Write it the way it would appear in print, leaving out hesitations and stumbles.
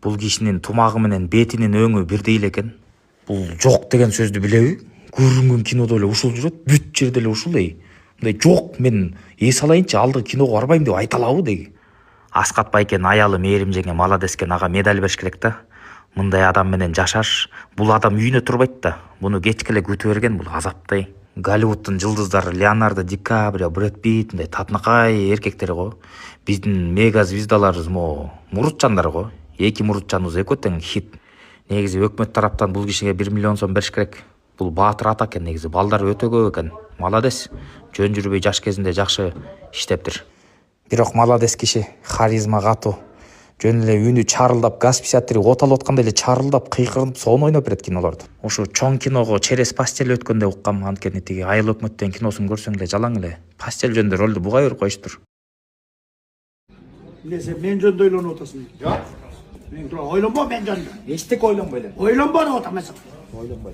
Бул кишинин тумагы менен бетинин өңү бирдей эле экен. Бул жок деген сөздү билеби? Көрүнгөн кинодо эле ушул жүрөт, бүт жерде эле ушул дей. Мындай жок, мен эс алайынчы, алдыгы киного барбайм деп айта алабы деги. Аскат байкенин аялы Мээрим жеңе молодец экен, ага медаль бериш керек да. Мындай адам менен жашаш, бул адам үйүнө турбайт да. Буну кечке эле күтүп берген, бул азаптай. Голливудтун жылдыздары Леонардо Ди Каприо, Брэд Питт, мындай татынакай эркектер го. Биздин мега звездаларыбыз мурутчандар го. Эки мурутчаныбыз экөө тең хит. Негизи өкмөт тараптан бул кишиге 1 миллион сом бериш керек. Бул баатыр ата экен, негизи балдары өтө көп экен. Молодец. Жөн жүрбөй жаш кезинде жакшы иштептир. Бирок молодец киши, харизма катуу. Жөн эле үнү чарылдап, газ 53 от алып аткандай эле чарылдап, кыйкырынып, сонун ойноп берет кинолорду. Ушу чоң киного через постель өткөндө уккам, анткени тиги Айыл өкмөт деген киносун көрсөң эле жалаң эле постель жөнүндө ролду бугай берип коюштур. Несе мен жөнүндө ойлонуп атасың? Жок. Мен тура ойлонбо мен жөнүндө. Эчтеке ойлонбой элем. Ойлонбо деп атам мен.